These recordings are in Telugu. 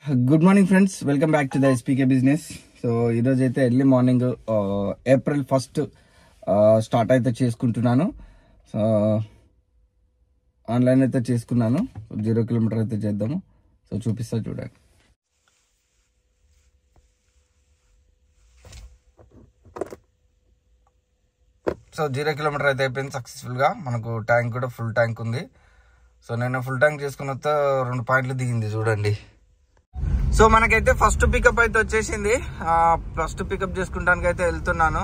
Good morning friends, welcome back to the ఎస్పీకే business. So ఈరోజు అయితే ఎర్లీ మార్నింగ్ ఏప్రిల్ 1 స్టార్ట్ అయితే చేసుకుంటున్నాను. సో ఆన్లైన్ అయితే చేసుకున్నాను. 0 కిలోమీటర్ అయితే చేద్దాము. సో చూపిస్తా చూడండి. సో 0 కిలోమీటర్ అయితే అయిపోయింది సక్సెస్ఫుల్గా. మనకు ట్యాంక్ కూడా ఫుల్ ట్యాంక్ ఉంది. సో నేను ఫుల్ ట్యాంక్ చేసుకున్న 2 పాయింట్లు దిగింది చూడండి. సో మనకైతే ఫస్ట్ పికప్ అయితే వచ్చేసింది. ఫస్ట్ పికప్ చేసుకుంటానికి అయితే వెళ్తున్నాను.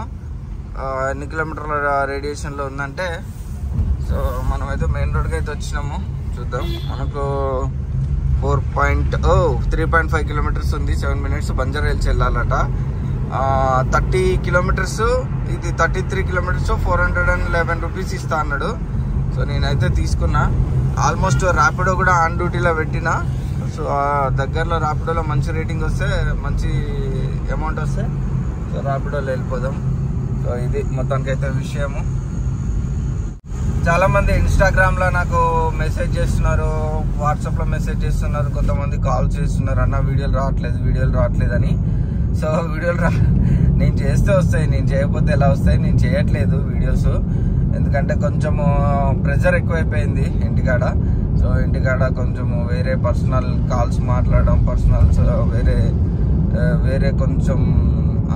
ఎన్ని కిలోమీటర్ల రేడియేషన్లో ఉందంటే, సో మనమైతే మెయిన్ రోడ్కి అయితే వచ్చినాము. చూద్దాం. మనకు 3.5 కిలోమీటర్స్ ఉంది. 7 minutes బంజారా హిల్స్ వెళ్ళాలట. 30 కిలోమీటర్స్, ఇది 33 కిలోమీటర్స్ 411 రూపీస్ ఇస్తా అన్నాడు. సో నేనైతే తీసుకున్నా. ఆల్మోస్ట్ ర్యాపిడో కూడా ఆన్ డ్యూటీలో పెట్టినా. సో దగ్గరలో ర్యాపిడోలో మంచి రేటింగ్ వస్తే, మంచి అమౌంట్ వస్తే సో ర్యాపిడోలో వెళ్ళిపోదాం. సో ఇది మొత్తానికైతే విషయము. చాలామంది ఇన్స్టాగ్రామ్లో నాకు మెసేజ్ చేస్తున్నారు, వాట్సాప్లో మెసేజ్ చేస్తున్నారు, కొంతమంది కాల్ చేస్తున్నారు, అన్న వీడియోలు రావట్లేదు అని. సో నేను చేస్తే వస్తాయి, నేను చేయకపోతే ఎలా వస్తాయి? నేను చేయట్లేదు వీడియోస్, ఎందుకంటే కొంచెము ప్రెజర్ ఎక్కువైపోయింది ఇంటికాడ. సో ఇంటికాడ కొంచెము వేరే పర్సనల్ కాల్స్ మాట్లాడడం, పర్సనల్స్ వేరే కొంచెం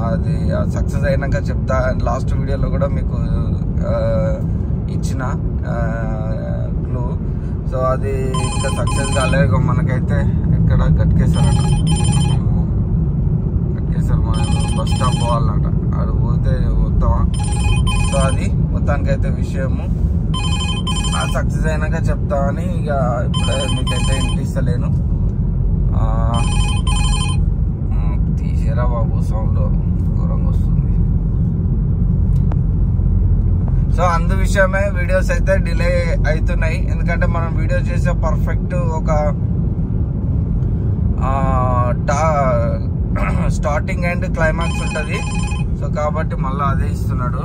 అది సక్సెస్ అయినాక చెప్తా. లాస్ట్ వీడియోలో కూడా మీకు ఇచ్చిన క్లూ. సో అది ఇంకా సక్సెస్ కాలేదు. మనకైతే ఇక్కడ కట్కేశారు మనం బస్ స్టాప్ పోవాలన్నట. అది పోతే వద్దామా? సో అది మొత్తానికైతే విషయము. సక్సెస్ అయినాక చెప్తామని ఇక ఇప్పుడే మీకైతే ఇంటిస్తలేను. తీసేరా బాబు, సౌండ్ ఘోరంగా వస్తుంది. సో అందు విషయమే వీడియోస్ అయితే డిలే అవుతున్నాయి. ఎందుకంటే మనం వీడియో చేసే పర్ఫెక్ట్ ఒక స్టార్టింగ్ అండ్ క్లైమాక్స్ ఉంటుంది. సో కాబట్టి మళ్ళీ అదే ఇస్తున్నాడు.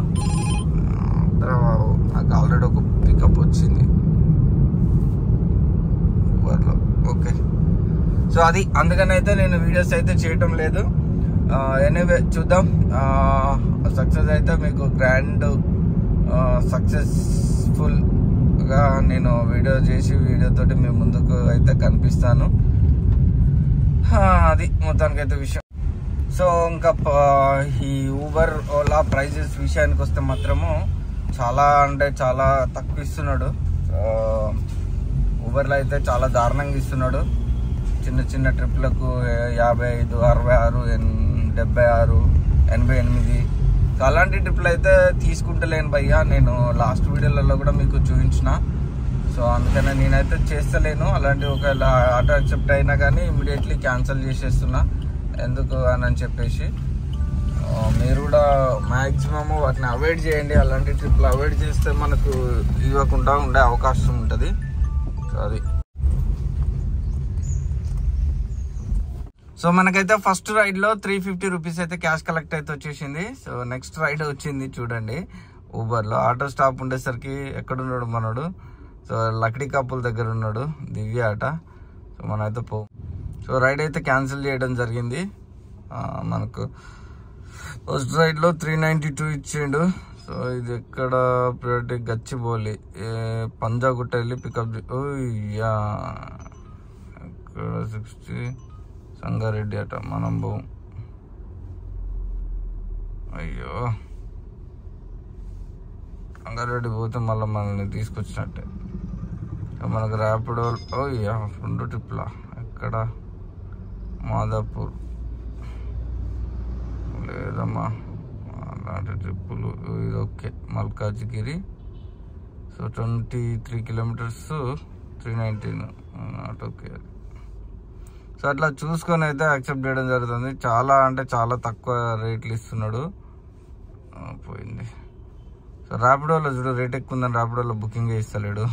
నాకు ఆల్రెడీ ఒక పికప్ వచ్చింది ఊబర్లో. ఓకే, సో అది అందుకని అయితే నేను వీడియోస్ అయితే చేయటం లేదు. ఎనీవే చూద్దాం. సక్సెస్ అయితే మీకు గ్రాండ్ సక్సెస్ఫుల్గా నేను వీడియో చేసి వీడియోతోటి మీ ముందుకు అయితే కనిపిస్తాను. అది మొత్తానికైతే విషయం. సో ఇంకా ఈ ఊబర్ ఓలా ప్రైజెస్ విషయానికి వస్తే మాత్రము చాలా అంటే చాలా తక్కువ ఇస్తున్నాడు. ఊబర్లో అయితే చాలా దారుణంగా ఇస్తున్నాడు. చిన్న చిన్న ట్రిప్లకు 55, 66, 76, 88. సో అలాంటి ట్రిప్లు అయితే తీసుకుంటలేను భయ్యా. నేను లాస్ట్ వీడియోలలో కూడా మీకు చూపించిన. సో అందుకనే నేనైతే చేస్తలేను అలాంటి. ఒకవేళ ఆటో యాక్సెప్ట్ అయినా కానీ ఇమీడియట్లీ క్యాన్సిల్ చేసేస్తున్నా. ఎందుకు అని చెప్పేసి మీరు కూడా మ్యాక్సిమమ్ వాటిని అవాయిడ్ చేయండి. అలాంటి ట్రిప్లు అవాయిడ్ చేస్తే మనకు ఇవ్వకుండా ఉండే అవకాశం ఉంటుంది. సో అది. సో మనకైతే ఫస్ట్ రైడ్లో 350 రూపీస్ అయితే క్యాష్ కలెక్ట్ అయితే వచ్చేసింది. సో నెక్స్ట్ రైడ్ వచ్చింది చూడండి ఊబర్లో. ఆటో స్టాప్ ఉండేసరికి ఎక్కడున్నాడు మనోడు? సో లక్డీ కప్పుల దగ్గర ఉన్నాడు, దివ్య ఆట. సో మనమైతే సో రైడ్ అయితే క్యాన్సిల్ చేయడం జరిగింది. మనకు ఫస్ట్ రైడ్లో 392 ఇచ్చిండు. సో ఇది ఎక్కడ ప్రియారిటీ? గచ్చిబౌలి, పంజాగుట్ట వెళ్ళి పికప్. యా ఇక్కడ 60 సంగారెడ్డి అట. మనం పోం. అయ్యో, సంగారెడ్డి పోతే మళ్ళీ మనల్ని తీసుకొచ్చినట్టే. మనకు ర్యాపిడో 2 ట్రిప్లా. ఎక్కడ? మాదాపూర్ లేదమ్మా, అలాంటి ట్రిప్పులు. ఇది okay, Malkajgiri. So 23 kilometres 319 not okay. So అట్లా చూసుకొని అయితే యాక్సెప్ట్ చేయడం జరుగుతుంది. చాలా అంటే చాలా తక్కువ రేట్లు ఇస్తున్నాడు. పోయింది. సో ర్యాపిడోలో చూడు, రేట్ ఎక్కువ ఉందని ర్యాపిడోలో బుకింగ్ ఇస్తలేడు.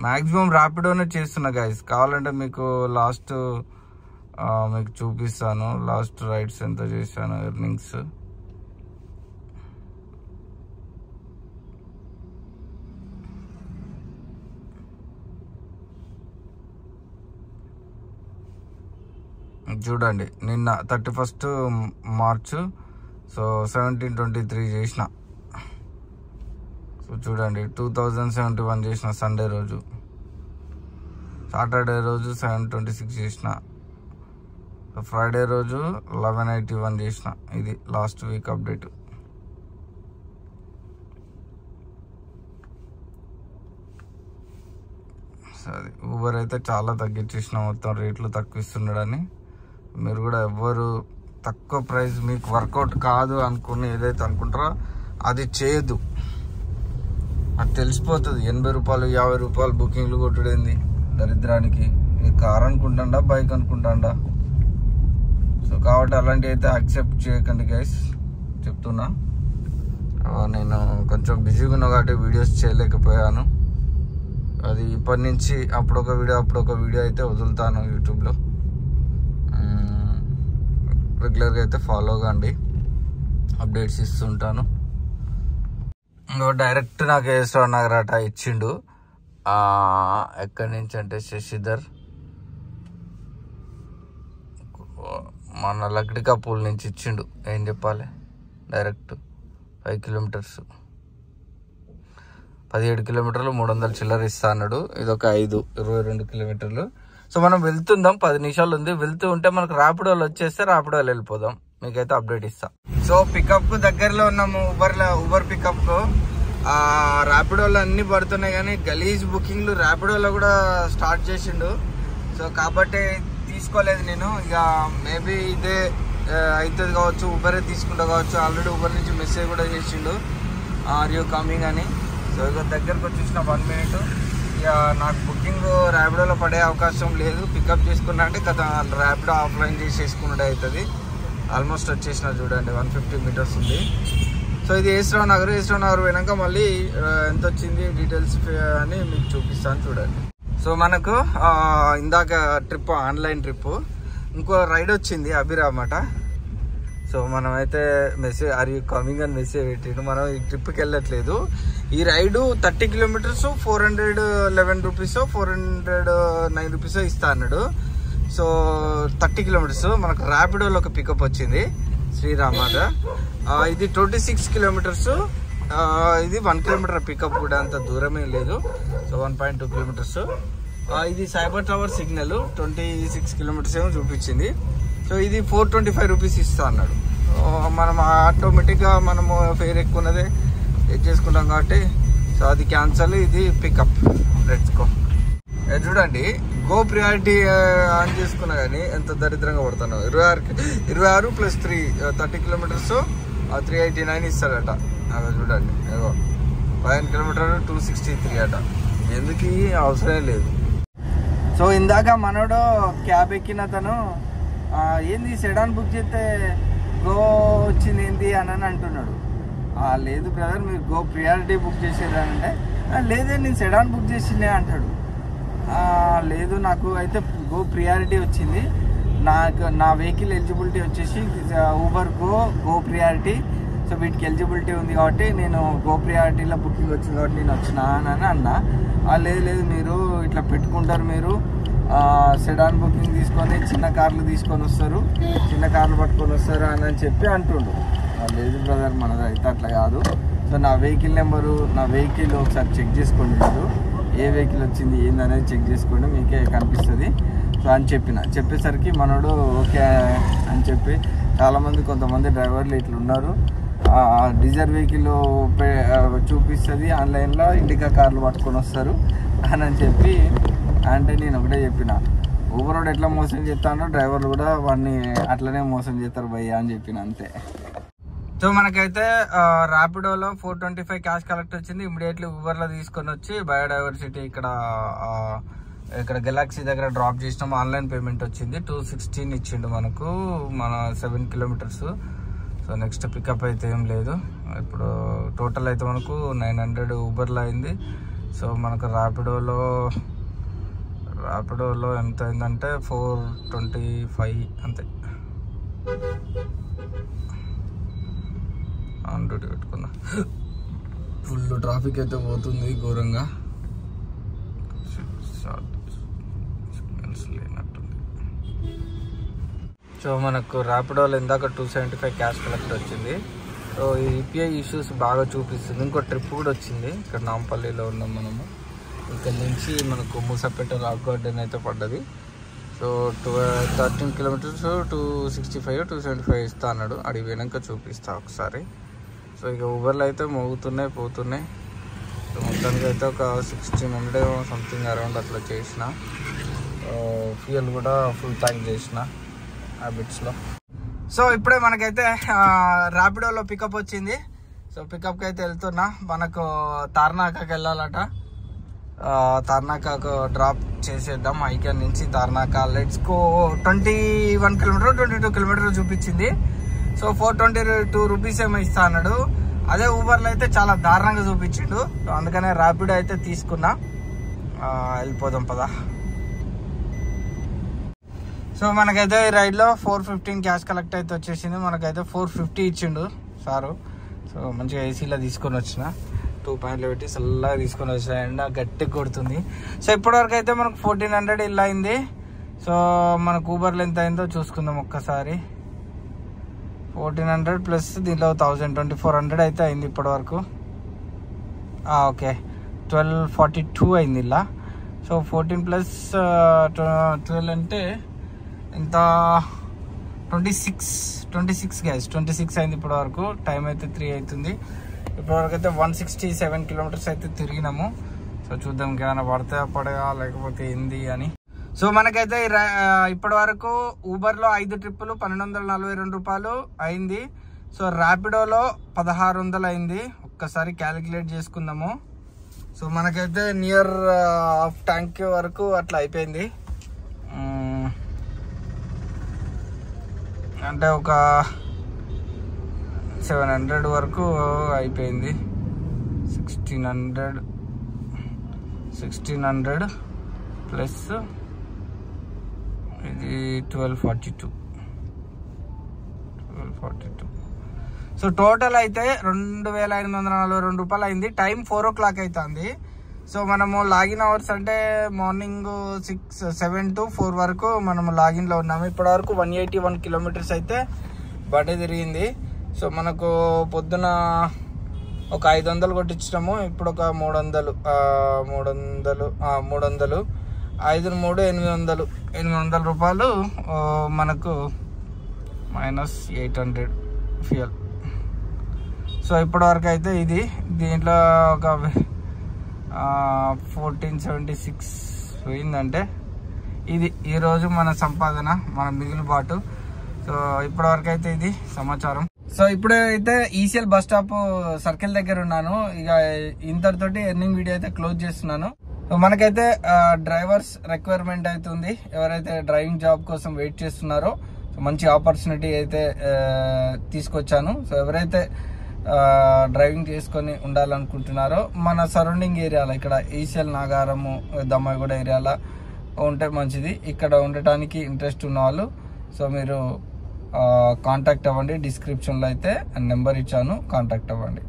మ్యాక్సిమం ర్యాపిడోనే చేస్తున్నా గైస్. కావాలంటే మీకు లాస్ట్ మీకు చూపిస్తాను. లాస్ట్ రైడ్స్ ఎంత చేశాను, ఎర్నింగ్స్. చూడండి నిన్న 31 మార్చ్ సో 1723 చేసిన. సో చూడండి 2071 చేసిన సండే రోజు. సాటర్డే రోజు 726 చేసిన. ఫ్రైడే రోజు 1181 చేసిన. ఇది లాస్ట్ వీక్ అప్డేట్. సరే ఊబర్ అయితే చాలా తగ్గించేసిన, మొత్తం రేట్లు తక్కువ ఇస్తున్నాడని. మీరు కూడా ఎవ్వరు తక్కువ ప్రైస్ మీకు వర్కౌట్ కాదు అనుకుని ఏదైతే అనుకుంటారో అది చేయొద్దు. అది తెలిసిపోతుంది. 80 రూపాయలు 50 రూపాయలు బుకింగ్లు కొట్టుడేంది దరిద్రానికి. కార్ అనుకుంటాడా బైక్ అనుకుంటాడా. సో కాబట్టి అలాంటివి అయితే యాక్సెప్ట్ చేయకండి గైస్, చెప్తున్నా. నేను కొంచెం బిజీగా ఉన్నా కాబట్టి వీడియోస్ చేయలేకపోయాను. అది ఇప్పటి నుంచి అప్పుడొక వీడియో అయితే వదులుతాను యూట్యూబ్లో. రెగ్యులర్గా అయితే ఫాలో కాండి, అప్డేట్స్ ఇస్తుంటాను. ఇంకో డైరెక్ట్ నాకు ఏశ్వర్ నగర్ అట ఇచ్చిండు. ఎక్కడి నుంచి అంటే శశిధర్ మన లక్డికా పూల్ నుంచి ఇచ్చిండు. ఏం చెప్పాలి, డైరెక్ట్ 5 కిలోమీటర్స్ 17 కిలోమీటర్లు 300 చిల్లర ఇస్తా అన్నాడు. ఇదొక 22 కిలోమీటర్లు. సో మనం వెళ్తుందాం, 10 నిమిషాలు ఉంది. వెళ్తూ ఉంటే మనకు ర్యాపిడోలు వచ్చేస్తే ర్యాపిడోలు వెళ్ళిపోదాం, మీకైతే అప్డేట్ ఇస్తా. సో పికప్ కు దగ్గరలో ఉన్నాము, ఊబర్ పికప్ కు. ర్యాపిడోలు అన్ని పడుతున్నాయి కానీ గలీజ్ బుకింగ్లు ర్యాపిడోలో కూడా స్టార్ట్ చేసిండు. సో కాబట్టి తీసుకోలేదు నేను. ఇక మేబీ ఇదే అవుతుంది కావచ్చు, ఊబరే తీసుకుంటా కావచ్చు. ఆల్రెడీ ఊబర్ నుంచి మెసేజ్ కూడా చేసిండు, ఆర్ యూ కమింగ్ అని. సో ఇక దగ్గరకు వచ్చేసిన 1 మినిట్. ఇక నాకు బుకింగ్ ర్యాపిడోలో పడే అవకాశం లేదు. పికప్ చేసుకున్నా అంటే గత ర్యాపిడో ఆఫ్లైన్ చేసేసుకున్నట్టు అవుతుంది. ఆల్మోస్ట్ వచ్చేసిన చూడండి, 150 మీటర్స్ ఉంది. సో ఇది ఏశ్వర్ నగర్ పోయినాక మళ్ళీ ఎంత వచ్చింది డీటెయిల్స్ అని మీకు చూపిస్తాను చూడండి. సో మనకు ఇందాక ట్రిప్ ఆన్లైన్ ట్రిప్ ఇంకో రైడ్ వచ్చింది అభిరామ్ అట. సో మనమైతే మెసేజ్ ఆర్ యూ కమింగ్ అని మెసేజ్ పెట్టిండు. మనం ఈ ట్రిప్కి వెళ్ళట్లేదు. ఈ రైడు 30 కిలోమీటర్స్ 411 రూపీస్ 409 రూపీస్ ఇస్తా అన్నాడు. సో 30 కిలోమీటర్స్ మనకు ర్యాపిడోలో ఒక పికప్ వచ్చింది శ్రీరామాద. ఇది 26 కిలోమీటర్స్. ఇది 1 కిలోమీటర్ పికప్ కూడా, అంత దూరమే లేదు. So 1.2 kilometres. ఇది సైబర్ టవర్ సిగ్నల్ 26 కిలోమీటర్స్ ఏమో చూపించింది. సో ఇది 425 రూపీస్ ఇస్తా అన్నాడు. మనం ఆటోమేటిక్గా మనము ఫేర్ ఎక్కువ ఉన్నదే చేసుకుంటాం కాబట్టి సో అది క్యాన్సల్. ఇది పికప్ లెట్స్ గో. చూడండి గో ప్రియారిటీ ఆన్ చేసుకున్నా కానీ ఎంత దరిద్రంగా పడుతున్నావు. 26 + 3 30 కిలోమీటర్స్ 389 ఇస్తాడట. చూడండి 15 కిలోమీటర్ 263 అట. ఎందుకు అవసరం లేదు. సో ఇందాక మనోడు క్యాబ్ ఎక్కిన తను ఏంది సెడాన్ బుక్ చేస్తే గో వచ్చింది ఏంటి అని అంటున్నాడు. లేదు బ్రదర్ మీరు గో ప్రియారిటీ బుక్ చేసేదానంటే లేదే నేను సెడాన్ బుక్ చేసిందే అంటాడు. లేదు నాకు అయితే గో ప్రియారిటీ వచ్చింది. నా వెహికల్ ఎలిజిబిలిటీ వచ్చేసి ఊబర్ గో ప్రియారిటీ. సో వీటికి ఎలిజిబిలిటీ ఉంది కాబట్టి నేను గో ప్రియారిటీలో బుకింగ్ వచ్చింది కాబట్టి నేను వచ్చినా అని అన్నా. లేదు మీరు ఇట్లా పెట్టుకుంటారు, మీరు సెడాన్ బుకింగ్ తీసుకొని చిన్న కార్లు తీసుకొని వస్తారు, చిన్న కార్లు పట్టుకొని వస్తారు అని చెప్పి అంటుండు. లేదు బ్రదర్ మనది అయితే అట్లా కాదు. సో నా వెహికల్ నెంబరు, నా వెహికల్ ఒకసారి చెక్ చేసుకోండి, మీరు ఏ వెహికల్ వచ్చింది ఏందనేది చెక్ చేసుకోండి, మీకే కనిపిస్తుంది. సో అని చెప్పేసరికి మనోడు ఓకే అని చెప్పి చాలామంది కొంతమంది డ్రైవర్లు ఇట్లా ఉన్నారు, డీజర్ వెహికల్ చూపిస్తుంది ఆన్లైన్లో, ఇండికా కార్లు పట్టుకొని వస్తారు అని చెప్పి అంటే నేను ఒకటే చెప్పిన, ఊబర్ వాడు ఎట్లా మోసం చేస్తానో డ్రైవర్లు కూడా వాడిని అట్లనే మోసం చేస్తారు భయ్యా అని చెప్పిన, అంతే. సో మనకైతే ర్యాపిడోలో 425 క్యాష్ కలెక్ట్ వచ్చింది. ఇమీడియట్లీ ఊబర్లో తీసుకొని వచ్చి బయోడైవర్సిటీ ఇక్కడ గెలాక్సీ దగ్గర డ్రాప్ చేసినాము. ఆన్లైన్ పేమెంట్ వచ్చింది. 216 ఇచ్చిండు మనకు, మన 7 కిలోమీటర్స్. సో నెక్స్ట్ పికప్ అయితే ఏం లేదు. ఇప్పుడు టోటల్ అయితే మనకు 900 ఊబర్లో అయింది. సో మనకు ర్యాపిడోలో ఎంత అయిందంటే 425 అంతే. ఆన్ డ్యూటీ పెట్టుకున్నా. ఫుల్ ట్రాఫిక్ అయితే పోతుంది ఘోరంగా. లేనట్టుంది. సో మనకు ర్యాపిడోలో ఇందాక 275 క్యాష్ కలెక్ట్ వచ్చింది. సో ఈ యూపీఐ ఇష్యూస్ బాగా చూపిస్తుంది. ఇంకో ట్రిప్ కూడా వచ్చింది. ఇక్కడ నాంపల్లిలో ఉన్నాం మనము. ఇక్కడ నుంచి మనకు మూసాపేట రాక్ గార్డెన్ అయితే పడ్డది. సో 13 కిలోమీటర్స్ 265 275 ఇస్తా అన్నాడు. అడిగి వెనక చూపిస్తా ఒకసారి. సో ఇక ఊబర్లో అయితే మోగుతున్నాయి పోతున్నాయి. సో మొత్తానికి అయితే ఒక 1600 సంథింగ్ అరౌండ్ అట్లా చేసిన. ఫ్యూయల్ కూడా ఫుల్ ట్యాంక్ చేసిన హ్యాబిట్స్లో. సో ఇప్పుడే మనకైతే ర్యాపిడోలో పికప్ వచ్చింది. సో పికప్కి అయితే వెళ్తున్నా. మనకు తార్నాకకి వెళ్ళాలట. తార్నాకకు డ్రాప్ చేసేద్దాం. ఐకాన్ నుంచి Tarnaka let's go. 21 kilometre 22 kilometre చూపించింది. సో 422 రూపీస్ ఏమో ఇస్తా అన్నాడు. అదే ఊబర్లో అయితే చాలా దారుణంగా చూపించిండు. అందుకనే ర్యాపిడో అయితే తీసుకున్నా. వెళ్ళిపోదాం పదా. సో మనకైతే ఈ రైడ్లో 415 క్యాష్ కలెక్ట్ అయితే వచ్చేసింది. మనకైతే 450 ఇచ్చిండు సారు. సో మంచిగా ఏసీలో తీసుకొని వచ్చిన. 2 పాయింట్లు పెట్టి చల్లగా తీసుకొని వచ్చిన. ఎండ గట్టి కొడుతుంది. సో ఇప్పటివరకు అయితే మనకు 1400 ఇల్లు అయింది. సో మనకు ఊబర్లో ఎంత అయిందో చూసుకుందాం ఒక్కసారి. 1400 ప్లస్ దీంట్లో 1000 2400 అయితే అయింది ఇప్పటివరకు. ఓకే 1242 అయింది ఇలా. సో 14 ప్లస్ 12 అంటే ఇంత 26 గ్యాస్ 26 అయింది ఇప్పటివరకు. టైం అయితే 3 అవుతుంది. ఇప్పటివరకు అయితే 167 కిలోమీటర్స్ అయితే తిరిగినాము. సో చూద్దాం ఇంకేమైనా పడగా లేకపోతే ఏంది అని. సో మనకైతే ఇప్పటి వరకు ఊబర్లో 5 ట్రిప్పులు 1242 రూపాయలు అయింది. సో ర్యాపిడోలో 1600 అయింది. ఒక్కసారి క్యాలిక్యులేట్ చేసుకుందాము. సో మనకైతే నియర్ హాఫ్ ట్యాంక్ వరకు అట్లా అయిపోయింది. అంటే ఒక 700 వరకు అయిపోయింది. 1600 ప్లస్ ఇది 1242. సో టోటల్ అయితే 2842 రూపాయలు అయింది. టైం 4 o'clock అవుతుంది. సో మనము లాగిన్ అవర్స్ అంటే మార్నింగ్ 7 to 4 వరకు మనము లాగిన్లో ఉన్నాము. ఇప్పటి వరకు 181 కిలోమీటర్స్ అయితే బడే తిరిగింది. సో మనకు పొద్దున ఒక 500 కొట్టించినాము. ఇప్పుడు ఒక 300 5 3 800 రూపాయలు మనకు మైనస్ 800 ఫ్యూయల్. సో ఇప్పటివరకు అయితే ఇది దీంట్లో ఒక 1476 పోయిందంటే ఇది ఈరోజు మన సంపాదన, మన మిగులుబాటు. సో ఇప్పటివరకు అయితే ఇది సమాచారం. సో ఇప్పుడు అయితే ఈసీఎల్ బస్ స్టాప్ సర్కిల్ దగ్గర ఉన్నాను. ఇక ఇంతటితోటి ఎర్నింగ్ వీడియో అయితే క్లోజ్ చేస్తున్నాను. మనకైతే డ్రైవర్స్ రిక్వైర్మెంట్ అయితే ఉంది. ఎవరైతే డ్రైవింగ్ జాబ్ కోసం వెయిట్ చేస్తున్నారో మంచి ఆపర్చునిటీ అయితే తీసుకొచ్చాను. సో ఎవరైతే డ్రైవింగ్ చేసుకొని ఉండాలనుకుంటున్నారో మన సరౌండింగ్ ఏరియాలో ఇక్కడ ఈసీఎల్ నాగారము దమ్మాయిగూడ ఏరియాలో ఉంటే మంచిది. ఇక్కడ ఉండటానికి ఇంట్రెస్ట్ ఉన్న వాళ్ళు సో మీరు కాంటాక్ట్ అవ్వండి. డిస్క్రిప్షన్లో అయితే నెంబర్ ఇచ్చాను, కాంటాక్ట్ అవ్వండి.